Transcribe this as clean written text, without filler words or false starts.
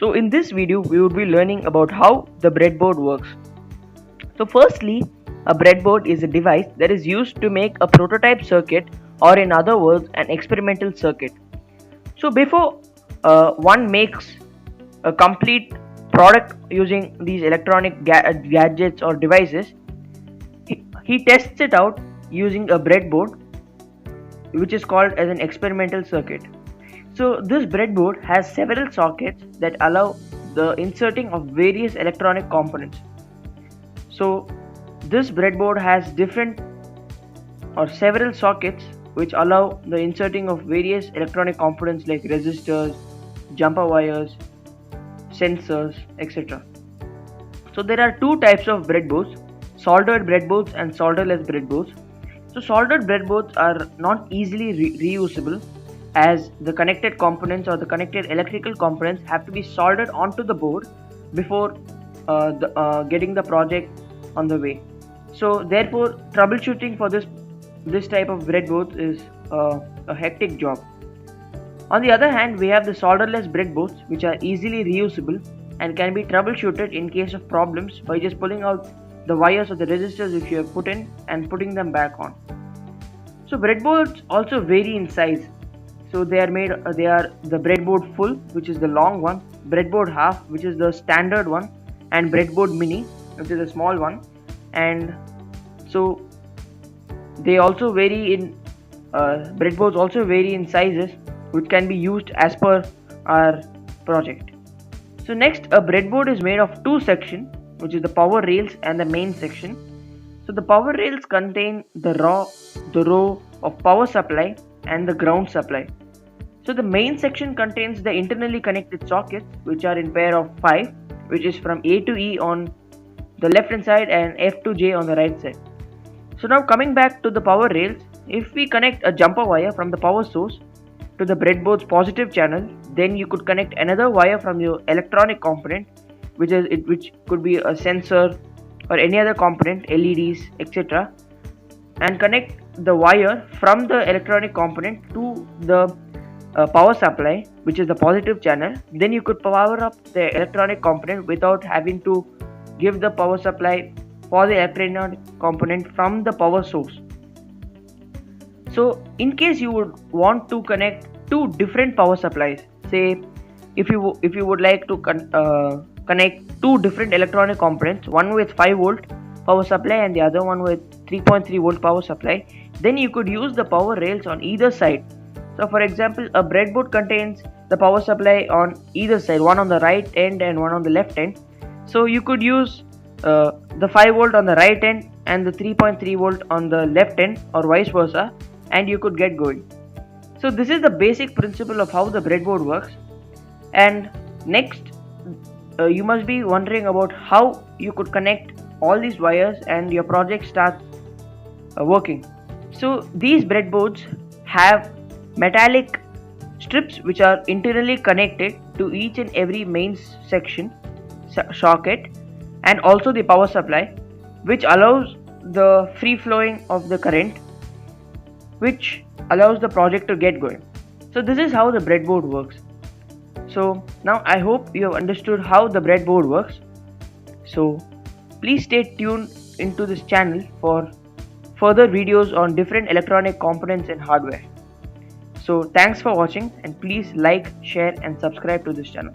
So in this video we would be learning about how the breadboard works. So firstly, a breadboard is a device that is used to make a prototype circuit, or in other words an experimental circuit. So before one makes a complete product using these electronic gadgets or devices, he tests it out using a breadboard, which is called as an experimental circuit. So this breadboard has several sockets that allow the inserting of various electronic components. So this breadboard has different or several sockets which allow the inserting of various electronic components like resistors, jumper wires, sensors, etc. So there are two types of breadboards: soldered breadboards and solderless breadboards. So soldered breadboards are not easily reusable, as the connected components or the connected electrical components have to be soldered onto the board before getting the project on the way. So therefore troubleshooting for this type of breadboards is a hectic job. On the other hand, we have the solderless breadboards, which are easily reusable and can be troubleshooted in case of problems by just pulling out the wires or the resistors which you have put in and putting them back on. So breadboards also vary in size. So they are the breadboard full, which is the long one, breadboard half, which is the standard one, and breadboard mini, which is the small one. And so they also vary in breadboards also vary in sizes, which can be used as per our project. So next, a breadboard is made of two sections, which is the power rails and the main section. So the power rails contain the row of power supply and the ground supply. So the main section contains the internally connected sockets, which are in pair of 5, which is from A to E on the left hand side and F to J on the right side. So now coming back to the power rails, if we connect a jumper wire from the power source to the breadboard's positive channel, then you could connect another wire from your electronic component, which could be a sensor or any other component, LEDs, etc., and connect the wire from the electronic component to the power supply, which is the positive channel. Then you could power up the electronic component without having to give the power supply for the electronic component from the power source. So in case you would want to connect two different power supplies, say if you would like to connect two different electronic components, one with 5 volt power supply and the other one with 3.3 volt power supply, then you could use the power rails on either side. So for example, a breadboard contains the power supply on either side, one on the right end and one on the left end. So you could use the 5 volt on the right end and the 3.3 volt on the left end, or vice versa, and you could get going. So this is the basic principle of how the breadboard works. And next, you must be wondering about how you could connect all these wires and your project starts working. So these breadboards have metallic strips which are internally connected to each and every main section socket and also the power supply, which allows the free flowing of the current, which allows the project to get going. So this is how the breadboard works. So now I hope you have understood how the breadboard works. So please stay tuned into this channel for further videos on different electronic components and hardware. So thanks for watching, and please like, share and subscribe to this channel.